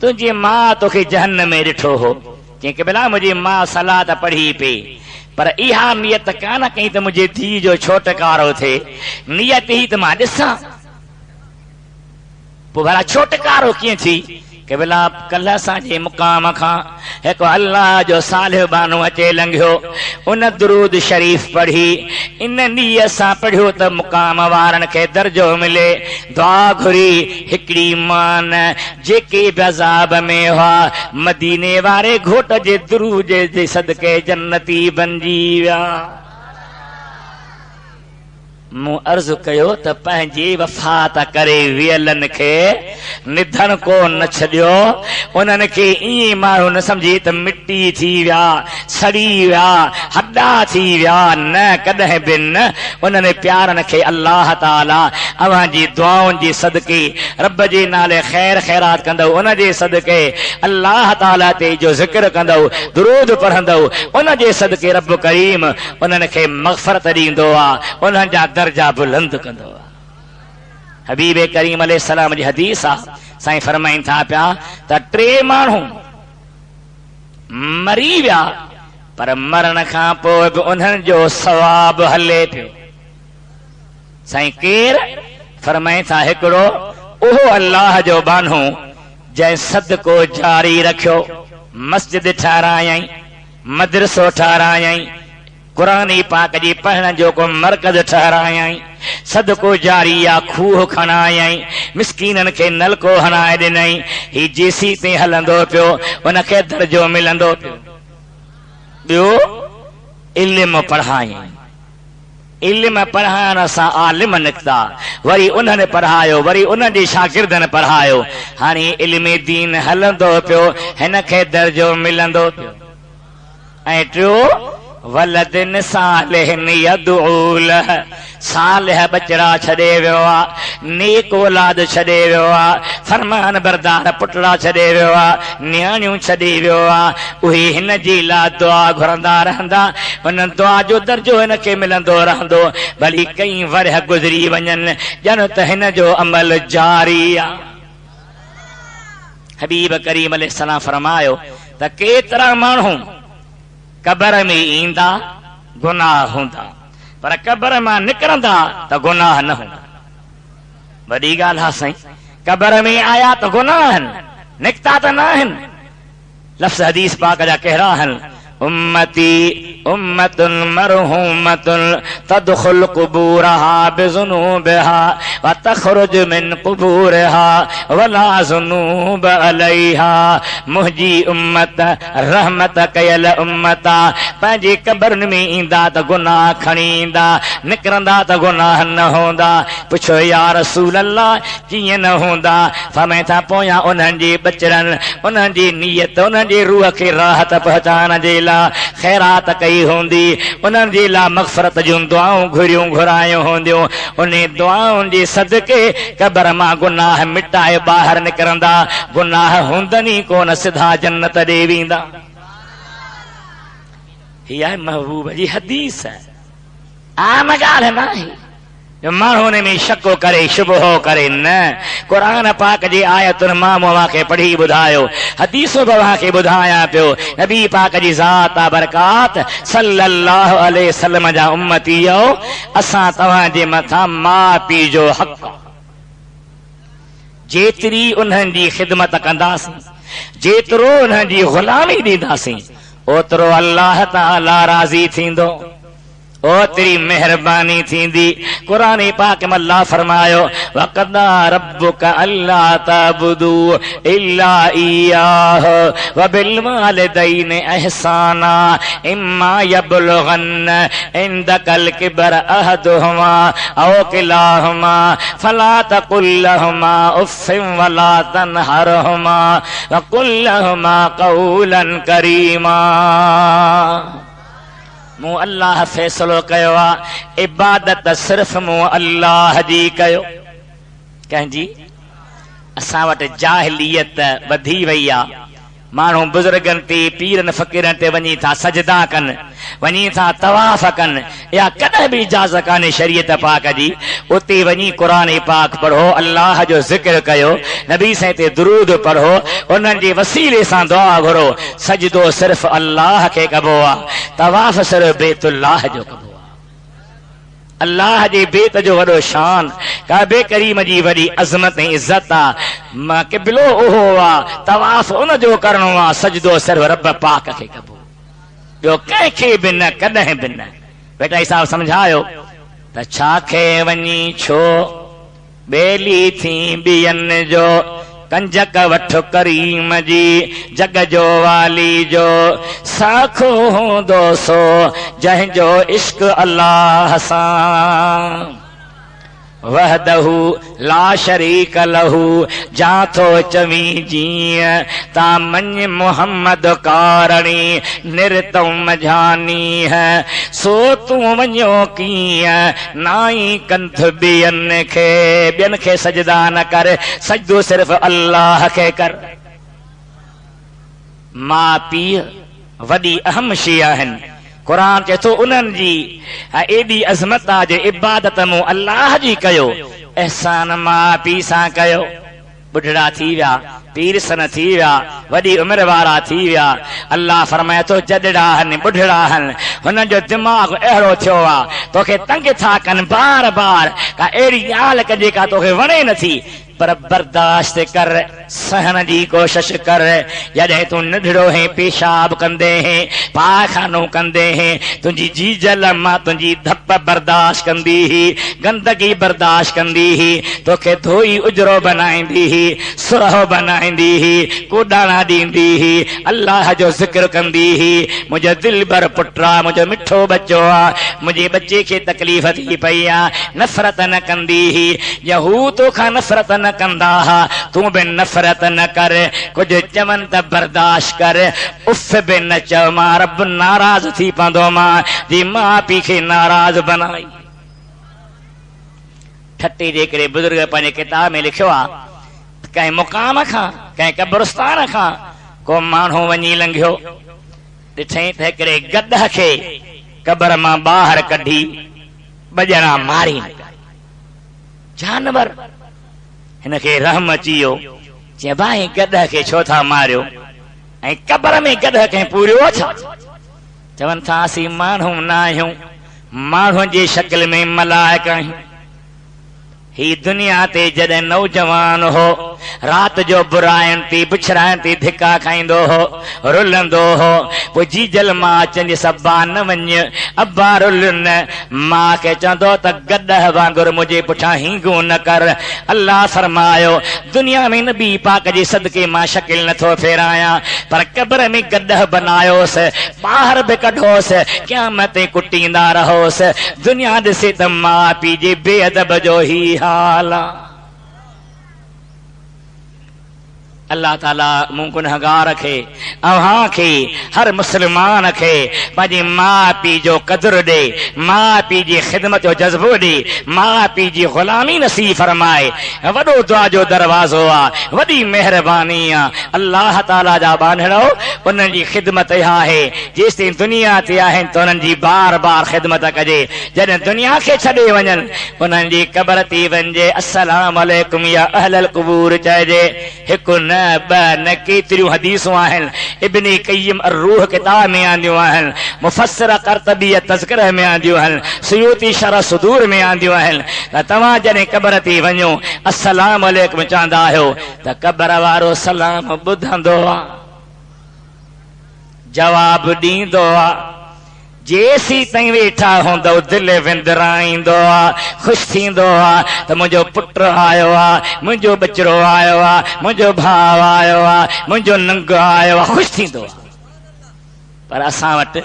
तुंहिंजी मां तोखे जहन्नम में ॾिठो हो? चई कि बिला मुंहिंजी मां सलात पढ़ी पई, पर इहा नियत कान कई त मुंहिंजे धीउ जो छोटकारो थिए। नियत ही त मां ॾिसां। पोइ भला छोटकारो कीअं थी? कि भला कल असांजे मुकाम खां हिकु अल्लाह जो सालिह बानो अचे लंघियो, उन दुरूद शरीफ़ पढ़ी, इन नीयत सां पढ़ियो त मुकाम वारनि खे दर्जो मिले। दुआ घुरी हिकिड़ी मान जेके अज़ाब में हुआ, मदीने वारे घोट जे दुरूद जे सदके जन्नती बणिजी विया। मूं अर्ज़ कयो त पंहिंजी वफ़ात करे वियलनि खे निधन को न छॾियो, उन्हनि खे ईअं माण्हू न सम्झी त मिटी थी विया, सड़ी विया, हॾा थी विया, न कॾहिं बि न। उन्हनि प्यारनि खे अल्लाह ताला अव्हां जी दुआउनि जी सदके रब जे नाले ख़ैर ख़ैरात कंदव, उन जे सदके अल्लाह ताला ते जो ज़िक्र कंदव, दुरूद पढ़ंदव, उन जे सदके रब करीम उन्हनि खे मग़फ़रत ॾींदो आहे, उन्हनि जा दर्जा बुलंद कंदो आहे। हबीब करीम अलैहिस्सलाम जी हदीस आहे, साईं फरमाइनि था पिया त 3 माण्हू मरी विया, पर मरण खां पोइ बि उन्हनि जो सवाब हले पियो। साईं केर? फरमाइनि था हिकिड़ो उहो अल्लाह जो बानो जंहिं सदको जारी रखियो, मस्जिद ठारायई, मदरसो ठारायई, कुरान पाक जी पढ़ण जो को मरकज ठहरायई, सदको जारिया खूह खणायई, मिसकीननि खे नलको हणाए ॾिनई। ही जेसी ते हलंदो पियो उनखे दर्जो मिलंदो पियो। ॿियो इल्म पढ़ायई, इल्म पढ़ाइण सां आलिम निकिता, वरी उन्हनि पढ़ायो, वरी उन्हनि जे शागिर्दनि पढ़ायो। हाणे इल्म दीन हलंदो पियो, हिन खे दर्जो मिलंदो पियो। ऐं टियों वलदिन सालिहिन यदऊ लह, सालिह बचड़ा छॾे वियो आहे, नेक औलाद छॾे वियो आहे, फरमान बरदार पुटड़ा छॾे वियो आहे, न्याणियूं छॾे वियो आहे। उहे हिन जी लाइ दुआ घुरंदा रहंदा, उन दुआ जो दर्जो हिन खे मिलंदो रहंदो। भली कई वरह गुज़री वञनि, ॼण त हिन जो अमल जारी आहे। हबीब करीम अलैहिस्सलाम फरमायो त केतिरा माण्हू कबर में ईंदा गुनाह हूंदा, पर कबर मां निकिरंदा त गुनाह न हूंदा। वॾी ॻाल्हि आहे साईं, कबर में आया त गुनाह आहिनि, निकिता त न आहिनि। लफ़्ज़ हदीस पाक जा कहिड़ा आहिनि? उम्मती उम्मतुन मरहूमतुन तदखुल कुबूरहा बिज़ुनूबिहा व तखरुज मिन कुबूरहा वला ज़ुनूब अलैहा। मुंहिंजी उम्मत रहमत कयल उम्मत पंहिंजे कबरनि में ईंदा त गुनाह खणी ईंदा, निकिरंदा त गुनाह न हूंदा। पुछो या रसूल अल्लाह कीअं न हूंदा? फरमाइनि था पोयां उन्हनि जे बचड़नि, उन्हनि जी नियत, उन्हनि जे रूह खे राहत पहुचाइण जे लाइ ख़ैरात कई हूंदी, उन्हनि जे लाइ मग़फ़रत जूं दुआऊं घुरियूं घुरायूं हूंदियूं। उन दुआउनि जे सदके कबर मां गुनाह मिटाए ॿाहिरि निकिरंदा, गुनाह हूंदनि ई कोन, सिधा जन्नत ॾे वेंदा। हीअ आहे महबूब जी हदीस, आम ॻाल्हि न आहे जो माण्हू उन में शको करे शुबहो करे। न, क़ुरान पाक जी आयतुनि मां मूंखे पढ़ी ॿुधायो, हदीसूं बि खे ॿुधायां पियो। नबी पाक जी ज़ात बरकात सल्लल्लाहु अलैहि वसल्लम जा उम्मतीयो, असां तव्हांजे मथां माउ पीउ जो हक़, जेतिरी उन्हनि जी ख़िदमत कंदासीं, जेतिरो उन्हनि जी ग़ुलामी ॾींदासीं, ओतिरो अल्लाह ताला राज़ी थींदो, ओतिरी मेहरबानी थींदी। क़ुरान पाक में अल्लाह फरमायो वक़दा रब्बुका अल्ला तअबुदू इल्ला इय्याह व बिल वालिदैनि इहसाना इम्मा यबलुगन्न इंदकल किबर अहदुहुमा औ किलाहुमा फला तकुल लहुमा उफ़्फ़िन वला तनहरहुमा व कुल लहुमा क़ौलन करीमा। मूं अल्लाह फ़ैसिलो कयो आहे, इबादत सिर्फ़ मूं अल्लाह जी कयो। कंहिंजी? असां वटि जाहिलियत वधी वई आहे। माण्हू बुज़ुर्गनि ते, पीरनि फ़क़ीरनि ते वञी था सजदा कनि, वञी था तवाफ़ कनि, या कॾहिं बि इजाज़त कान्हे शरीयत पाक जी। उते वञी क़ुरान पाक पढ़ो, अल्लाह जो ज़िक्र कयो, नबी साईं ते दुरूद पढ़ो, उन्हनि जे वसीले सां दुआ घुरो। सजदो सिर्फ़ अल्लाह खे कबो आहे, तवाफ़ सिर्फ़ बैतुल्लाह जो कबो आहे। अल्लाह जे बेत जो वॾो शान, काबे करीम जी वॾी अज़मत ऐं इज़त आहे। मां क़िबलो ओहो आहे, तवाफ़ उन जो करणो आहे, सजदो सिर्फ़ रब पाक खे कबो, ॿियो कंहिंखे बि न, कॾहिं बि न। बेटा हिसाब सम्झायो त छा खे वञी छो बेली थी ॿियनि जो, कंजक वठ करीम जी जग जो वाली जो, साखो हूंदो सो जंहिंजो इश्क अल्लाह सां। वहदहू ला शरीक लहू, जा थो चवी जीअं ता मञ मोहम्मद कारणी निरतौ मझानी है, सो तूं वञो कीअं नाई कंथ ॿियनि खे सजदा न कर, सजदो सिर्फ़ अल्लाह खे कर। मां पीउ वॾी अहम शइ आहिनि। क़ुरान चए थो उन्हनि जी एॾी अज़मत आहे जो इबादत मूं अल्लाह जी कयो, एहसान मां पीउ सां कयो। बुढ़ड़ा थी विया, पीरसन थी विया, वॾी उमिरि वारा थी विया, अल्लाह फरमाए थो जॾड़ा आहिनि, बुढ़ड़ा आहिनि, हुननि जो दिमाग़ अहिड़ो थियो आहे तोखे तंग था कनि बार बार, का अहिड़ी ॻाल्हि कजे का तोखे वणे नथी, पर बर्दाश्त कर, सहन जी कोशिश कर। जॾहिं तूं नंढड़ो है पेशाब कंदे हैं, पाखानो कंदे हैं, तुंहिंजी जीजल मां तुंहिंजी धप बर्दाश्त कंदी ही, गंदगी बर्दाश्त कंदी ही, तोखे धोई उजरो बनाईंदी ही, सुरहो बनाईंदी ही, कोडाणा ॾींदी ही, अल्लाह जो ज़िक्र कंदी ही। मुंहिंजो दिल भर पुट आहे, मुंहिंजो मिठो बच्चो आहे, मुंहिंजे बच्चे खे तकलीफ़ थी पई आहे, नफ़रत न कंदी ही, या हू तोखां नफ़रत न कंदा हा, तूं बि नफ़रत न कर, कुछ चवनि त बर्दाश्त कर, उफ बि न चव, मां रब नाराज़ थी पवंदो मां जी मां पीउ खे नाराज़ बनाई। ठटे जे करे बुज़ुर्ग पंहिंजे किताब में लिखियो आहे, कंहिं मुक़ाम खां, कंहिं कब्रिस्तान खां को माण्हू वञी लंघियो, ॾिठईं त हिकिड़े गॾ खे कब्र मां ॿाहिरि कढी ॿ ॼणा मारी, जानवर। हिन खे रहम अची वियो, चई भाई गॾ खे छो था मारियो, ऐं कब्र में गॾ खे पूरियो छा? चवनि था असीं माण्हू न आहियूं, माण्हुनि जी शक्ल में मलाइक आहियूं। ही दुनिया ते जॾहिं नौजवान हो, रात जो बुराइनि थी बिछड़ाइनि थी धिका खाईंदो हो, रुलंदो हो, पोइ जीजल मां अचनि सभा न वञ, अब्बा रुल न, मां खे चवंदो त गॾ वांगुरु मुंहिंजे पुठियां हींगू न कर। अल्लाह फरमायो दुनिया में नबी पाक जे सदके मां शकिल नथो फेरायां, पर कब्र में गॾ बनायोसि, ॿाहिरि बि कढोसि, क़यामत ते कुटींदा रहोसि। दुनिया ॾिसे त माउ पीउ जे बेअदब जो ही हाल आहे। अल्लाह ताला मूं गुनहगार खे, अव्हां खे, हर मुस्लमान खे पंहिंजे माउ पीउ जो क़दुरु ॾे, माउ पीउ जी ख़िदमत जो जज़्बो ॾे, माउ पीउ जी ग़ुलामी नसीब फरमाए। वॾो दुआ जो दरवाज़ो आहे, वॾी महिरबानी आहे। अल्लाह ताला जा बांधड़ो, उन्हनि जी ख़िदमत इहा आहे, जेसिताईं दुनिया ते आहिनि त उन्हनि जी बार बार ख़िदमत कजे। जॾहिं दुनिया खे छॾे वञनि, उन्हनि जी क़ब्र ते वञिजे, अस्सलाम अलैकुम या अहलल क़ुबूर चइजे। हिकु न ब न केतिरियूं हदीसूं आहिनि, इब्न क़य्यिम अर्रूह किताब में आंदियूं आहिनि, मुफ़स्सिर क़र्तबी तज़किरह में आंदियूं आहिनि, सुयूती शरह सुदूर में आंदियूं आहिनि। त तव्हां जॾहिं क़ब्र ते वञो, अस्सलाम अलैकुम चवंदा आहियो, त क़ब्र वारो सलाम ॿुधंदो आहे, जवाब ॾींदो आहे। जेसी ताईं वेठा हूंदो दिलि विंदराईंदो आहे, ख़ुशि थींदो आहे त मुंहिंजो पुटु आयो आहे, मुंहिंजो बचिड़ो आयो आहे, मुंहिंजो भाउ आयो आहे, मुंहिंजो नंग आयो आहे, ख़ुशि थींदो आहे। पर असां वटि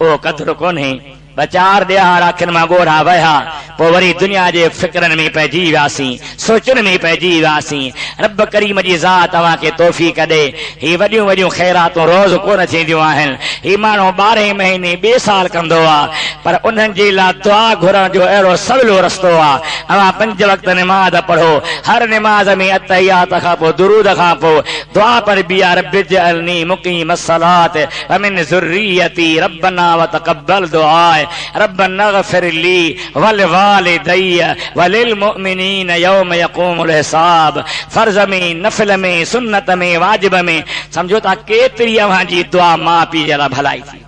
उहो क़दुरु कोन्हे। ॿ चारि ॾियार आख़िर मां ॻोढ़ा वया, पोइ वरी दुनिया जे फिक्रनि में पइजी वियासीं, सोचनि में पइजी वियासीं। रब करीम जी ज़ात तव्हांखे तौफ़ीक़ ॾे। ही वॾियूं वॾियूं ख़ैरातूं रोज़ कोन थींदियूं आहिनि। ही माण्हू 12 महीने ॿिए साल कंदो आहे, पर उन्हनि जे लाइ दुआ घुरण जो अहिड़ो सवलो रस्तो आहे। अवां 5 वक़्त निमाज़ पढ़ो, हर निमाज़ में अतहियात खां पोइ दुरूद खां पोइ दुआ पर बिया, रब्बि जअलनी मुक़ीमस सलात व मिन ज़ुर्रियती रब्बना व तक़ब्बल दुआ, रब्बना ग़फ़िर ली वल वालिदैया वलिल मुमिनीन यौम यक़ूमुल हिसाब। फर्ज़ में, नफ़िल में, सुन्नत में, वाजिब में, सम्झो था केतिरी अव्हां जी दुआ माउ पीउ जे लाइ भलाई थी।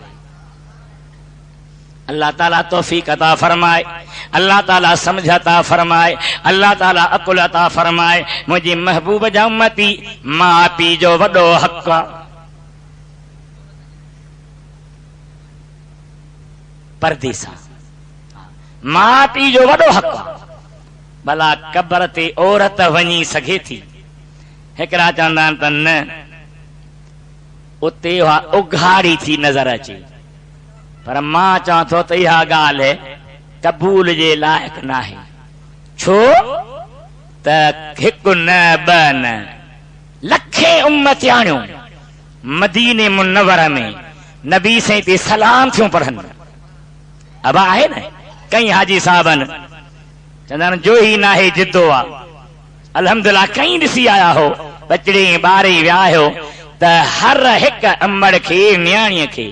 अल्लाह ताला तौफीक अता फरमाए, अल्लाह ताला समझ अता फरमाए, अल्लाह ताला अकुल अता फरमाए। मुझे महबूब जा उम्मती मां पी जो वडो हक आ। परदेसा मां पी जो वडो हक आ। भला कब्र ते औरत वञी सघे थी? हिकड़ा चवंदा आहिनि त न, उते उघाड़ी थी नज़र अचे। पर मां चवां थो त इहा ॻाल्हि कबूल जे लाइक़ नाहे। छो त हिकु न ॿ न लखे उम्मतियाणियूं मदीने मुनव्वर में नबी साईं ते सलाम थियूं पढ़नि। अब आहे न कई हाजी साहबन चवंदा आहिनि जो ही नाहे जिद्दो आ। अल्हम्दुलिल्लाह कई ॾिसी आया हो, बचड़े ॿारे विया हो त हर हिकु अमड़ खे न्याणीअ खे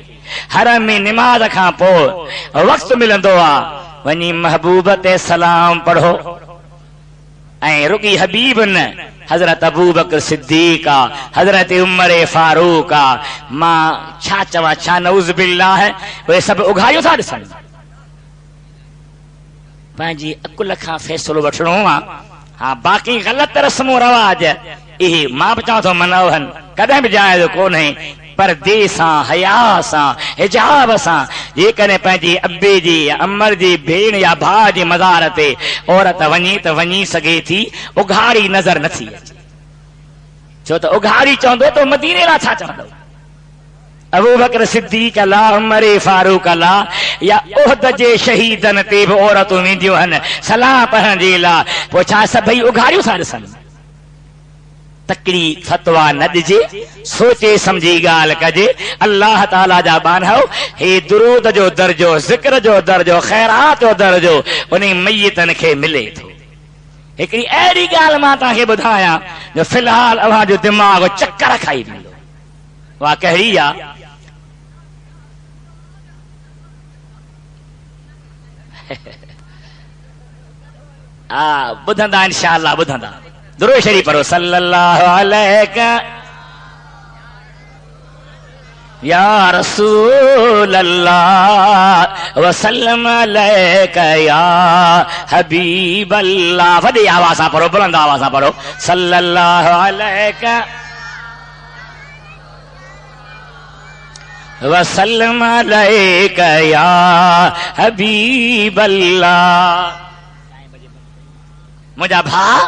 हर में निमाज़ खां पोइ वक़्तु मिलंदो आहे वञी महबूब ते सलाम पढ़ो। ऐं रुगी हबीब न, हज़रत अबू बकर सिद्दीक़ आ, हज़रत उमर फारूक आ। मां छा चवां, छा नऊज़ बिल्लाह, उहे सभु उघाड़ियूं था ॾिसनि। पंहिंजी अकुल खां फ़ैसिलो वठणो आहे। हाँ, बाक़ी ग़लति रस्मो रवाज इहे मां बि चवां थो मनावनि, कॾहिं बि जाइज़ कोन्हे। परदे सां, हया सां, हिजाब सां जेकॾहिं पंहिंजी अबे जी या अमर जी भेण या भाउ जे मज़ार ते औरत वञे त वञी सघे थी, उघाड़ी नज़र नथी अचे। छो त उघाड़ी चवंदो त मदीने लाइ छा चवंदो? अबू बकर सिद्दीक़ अला, उमर फारूक अला या उहद जे शहीदन ते बि औरतूं वेंदियूं आहिनि सलाह पढ़ण जे लाइ। पोइ छा सभई उघाड़ियूं था ॾिसनि? तकड़ी फतवा न ॾिजे, सोचे समझी ॻाल्हि कजे। अल्लाह ताला जा बानहो हे दुरूद जो दर्जो, ज़िक्र जो दर्जो, ख़ैरात जो दर्जो उन मय्यतनि खे मिले थो। हिकिड़ी अहिड़ी ॻाल्हि मां तव्हांखे ॿुधायां जो फ़िलहाल अव्हां जो दिमाग़ चकर खाई वेंदो। उहा कहिड़ी आहे? ॿुधंदा इंशाअल्लाह, ॿुधंदा। दुरूद शरीफ पढ़ो, सल्लल्लाहु अलैका या रसूल अल्लाह वसल्लम अलैका या हबीब अल्लाह। वॾी आवाज़ सां पढ़ो, बुलंद आवाज़ सां पढ़ो, सल्लल्लाहु अलैका वसल्लम अलैका या हबीब अल्लाह। मुंहिंजा भाउ,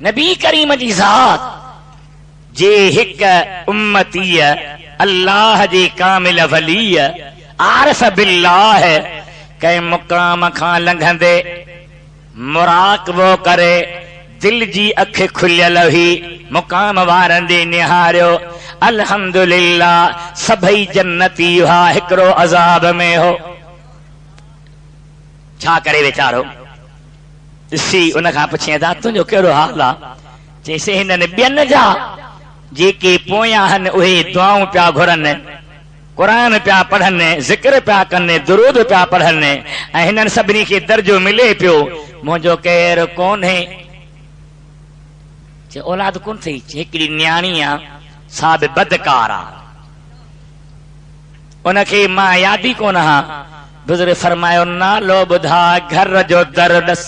नबी करीम जी ज़ात जे हिकु उम्मतीअ अल्लाह जे कामिल वलीय आरिफ बिल्लाह कंहिं मुक़ाम खां लंघंदे मुराक़बो करे दिल जी अख खुलियल हुई, मुक़ाम वारनि ॾे निहारियो। अल्हम्दुलिल्लाह सभई जन्नती हुआ, हिकिड़ो अज़ाब में हो। छा करे वीचारो? ॾिसी उन खां पुछे था तुंहिंजो कहिड़ो हाल आहे? चईसि हिननि ॿियनि जा जेके पोयां आहिनि उहे दुआऊं पिया घुरनि, क़ुरान पिया पढ़नि, ज़िक्र पिया कनि, दुरूद पिया पढ़नि, ऐं हिननि सभिनी खे दर्जो मिले पियो। मुंहिंजो केरु कोन्हे। चए औलाद कोन थी? हिकिड़ी न्याणी आहे, सा बि बदकार आहे, उनखे मां यादि ई कोन हा। बुज़ुर्ग फरमायो नालो ॿुधा, घर जो दर ॾस।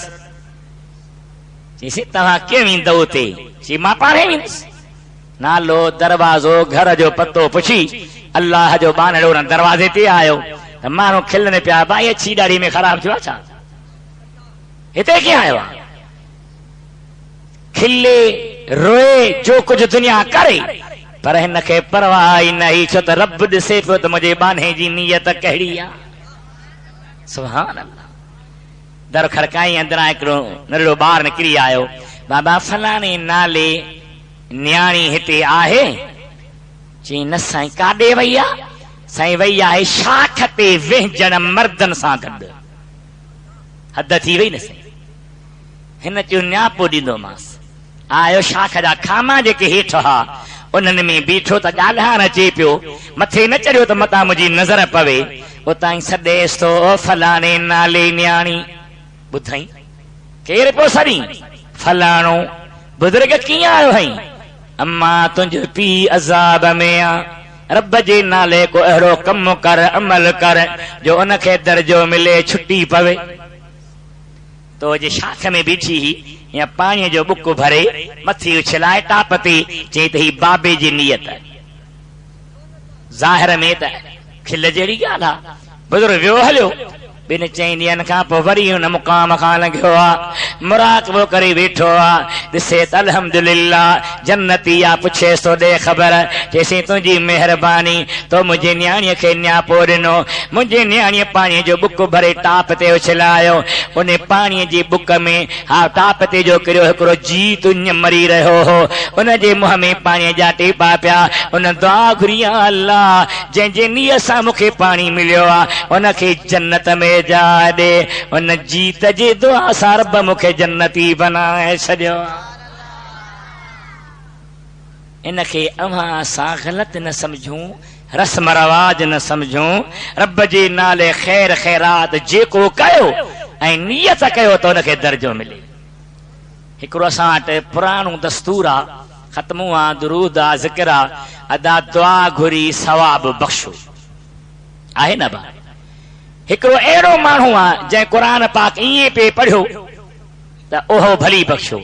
चईसि तव्हां कीअं वेंदव उते? चई मां पाणे वेंदुसि। नालो, दरवाज़ो, घर जो पतो पुछी अल्लाह जो बानड़ो हुन दरवाज़े ते आयो त माण्हू खिलनि पिया, भाई अछी ॾाढ़ी में ख़राब थियो आहे छा? हिते कीअं आयो आहे? खिले रोए जो कुझु दुनिया करे, पर हिनखे परवाह ई न हुई। छो त रब ॾिसे पियो त मुंहिंजे बाने जी नियत कहिड़ी आहे। सुभान अल्लाह। दर खड़काई, अंदरां हिकिड़ो नंढड़ो ॿार निकिरी आयो। बाबा फलाणे नाले न्याणी हिते आहे? चई न साईं, काॾे वई आहे? साईं वई आहे शाख ते वेझण मर्दनि सां गॾु। हद थी वई न साईं। हिन चयो न्यापो ॾींदोमांसि। आयो शाख जा खामा जेके हेठि हा उन्हनि में बीठो त ॻाल्हाइण अचे पियो, मथे न चढ़ियो त मतां मुंहिंजी नज़र पवे। उतां ई सॾेसि थो, ओ फलाणे नाले न्याणी। ॿुधई केरु पियो सड़ी? फलाणो। बुज़ुर्ग कीअं आयो हई? अम्मा तुंहिंजो पीउ अज़ाब में आ, रब जे नाले को अहिड़ो कम कर अमल कर जो उनखे दर्जो मिले छुट्टी पवे। तो जे शाख में बीठी या पानी जो बुक भरे मथी उछलाए टाप ते चई त ही बाबे जी नियत। ज़ाहिर में त खिल जहिड़ी ॻाल्हि आहे। बुज़ुर्ग वियो हलियो, ॿिनि चइनि ॾींहंनि खां पोइ वरी हुन मुक़ाम खां लंघियो आहे, मुराक़बो करे वेठो आहे। ॾिसे त अल्हम्दुलिल्लाह जन्नती आहे। पुछेसि तो ॾे ख़बर, चएसि तुंहिंजी महिरबानी तो मुंहिंजे न्याणीअ खे न्यापो ॾिनो। मुंहिंजे न्याणीअ पाणीअ जो बुक भरे टाप ते उछलायो। उन पाणीअ जी बुक में हा टाप ते जो किरियो हिकिड़ो जीत मरी रहियो हो। उन जे मुंहं में पाणीअ जा टेपा पिया। उन दुआ घुरी, अल्लाह जंहिंजे नीयत सां मूंखे पाणी मिलियो आहे उनखे जन्नत में जा दे। उन जीत जे दुआ सां रब मूंखे जन्नती बनाए छॾियो। इनखे अवां असां ग़लति न समझूं, रस्म रवाज न समझूं। रब जे नाले ख़ैर ख़ैरात जेको कयो ऐं नियत कयो त उनखे दर्जो मिले। हिकिड़ो असां वटि पुराणो दस्तूर आहे, ख़त्मो आहे, दुरूद आहे, ज़िक्र आहे, अदा दुआ घुरी सवाब बख़्शो आहे न भाई। हिकिड़ो अहिड़ो माण्हू आहे जंहिं क़ुरान पाक ईअं पे पढ़ियो त ओहो भली बख़्शो।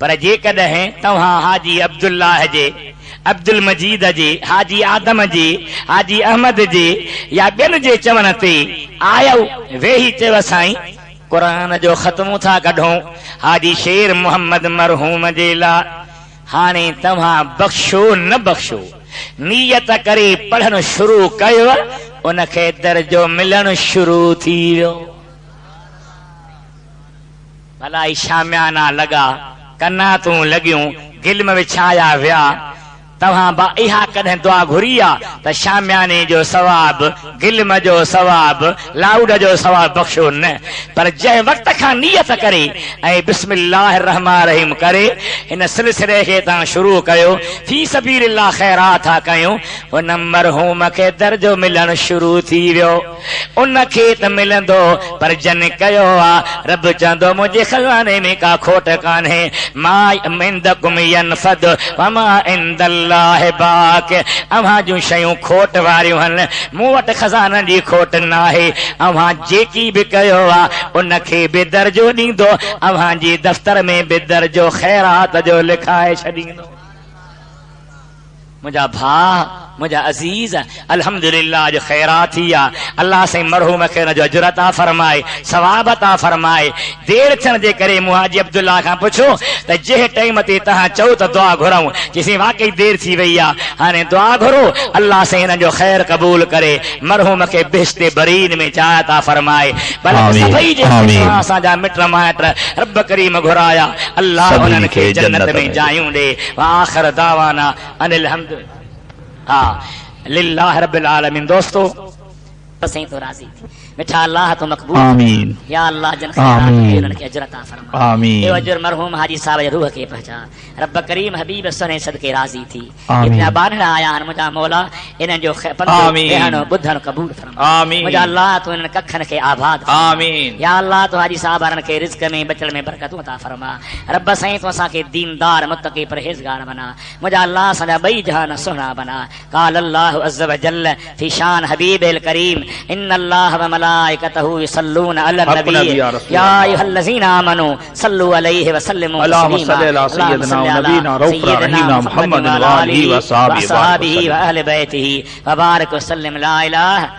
पर जेकॾहिं तव्हां हाजी अब्दुल्लाह जे, अब्दुल मजीद जे, हाजी आदम जे, हाजी अहमद जे या ॿियनि जे चवण ते आयो वेही चयो साईं क़ुरान जो ख़त्मो था कढूं हाजी शेर मोहम्मद मरहूम जे लाइ, हाणे तव्हां बख़्शो न बख़्शो, नियत करे पढ़णु शुरू कयो उनखे दर्जो मिलणु शुरू थी वियो। भला ई शामियाना लॻा, कन्ना तूं लॻियूं, गिल्म विछाया विया। तव्हां इहा कॾहिं दुआ घुरी आहे त शामियाने जो सवाब, गिल्म जो सवाब, लाउड जो सवाब बख़्शो न। पर जंहिं वक़्त खां नियत करे ऐं बिस्मिल्लाह रहमान रहीम करे हिन सिलसिले खे तव्हां शुरू कयो, फी सबीलिल्लाह ख़ैरात था कयूं, उन मरहूम खे दर्जो मिलणु शुरू थी वियो। उनखे त मिलंदो, पर जन कयो आहे रब चवंदो मुंहिंजे ख़ज़ाने में का खोट कान्हे। मा इंदकुम यनफद वमा इंदल्लाह बाक़। अव्हां जूं शयूं खोट वारियूं आहिनि, मूं वटि ख़ज़ाननि जी खोट न आहे। अव्हां जेकी बि कयो आहे उनखे बि दर्जो ॾींदो, अव्हां जी दफ़्तर में बि दर्जो ख़ैरात जो लिखाए छॾींदो। मुंहिंजा भाउ, मुंहिंजा अज़ीज़, अल्हम्दुलिल्लाह जो ख़ैरात थी आहे। अल्लाह से मरहूम खे हुनजो अजर अता फरमाए, सवाब अता फरमाए। देर थियण जे करे मूं हाजी अब्दुल्ला खां पुछो त जंहिं टाइम ते तव्हां चओ त दुआ घुरऊं, चईसीं वाकई देर थी वई आहे, हाणे दुआ घुरो अल्लाह से हिन जो ख़ैर क़बूल करे, मरहूम खे बिश्ते बरीन में चाह अता फरमाए। भले सभई जे असांजा मिट माइट रब करीम घुराया, अल्लाह उन्हनि खे जन्नत में जायूं ॾे। आख़िर दावाना अनिल हम्द लिल्लाह रब्बिल आलमीन। दोस्तों सही तो राजी थी, मिठा अल्लाह तो मकबूल आमीन। या अल्लाह जन खैरात के उनके अजर अता फरमा आमीन। ये अजर मरहूम हाजी साहब रूह के पहचान रब करीम हबीब सने सदके राजी थी। इतना बानड़ा आया हन मुजा मौला इन जो आमीन बुद्धन कबूल फरमा आमीन। मुजा अल्लाह तो इन कखन के आबाद आमीन। या अल्लाह तो हाजी साहब रन के रिज़्क में बचल में बरकत अता फरमा। रब सही तो असा के दीनदार मुत्तकी परहेज़गार बना। मुजा अल्लाह सदा बई जहान सुना बना। काल अल्लाह अज़्ज़ व जल्ल फी शान हबीबिल करीम इन्नल्लाह व मलाइकतहु युसल्लूना अलन नबी या अय्युहल्लज़ीना आमनू सल्लु अलैहि व सल्लिमू तस्लीमा। सय्यदना व नबीना रऊफ रहीम मुहम्मद व आलिहि व सहाबिही व अहले बैतिही व बारिक व सल्लिम। ला इलाहा।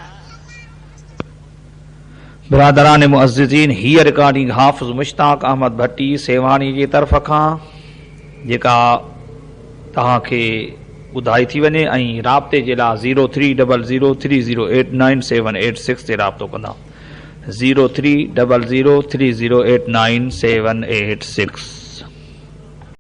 बिरादरान मुअज़्ज़िज़ीन, हीअ रिकॉर्डिंग हाफ़िज़ मुश्ताक अहमद भट्टी सेवानी जी तरफ़ खां जेका तव्हांखे ॿुधाई थी वञे ऐं राब्ते जे लाइ 0300308976 ते राब्तो कंदा। 0300308976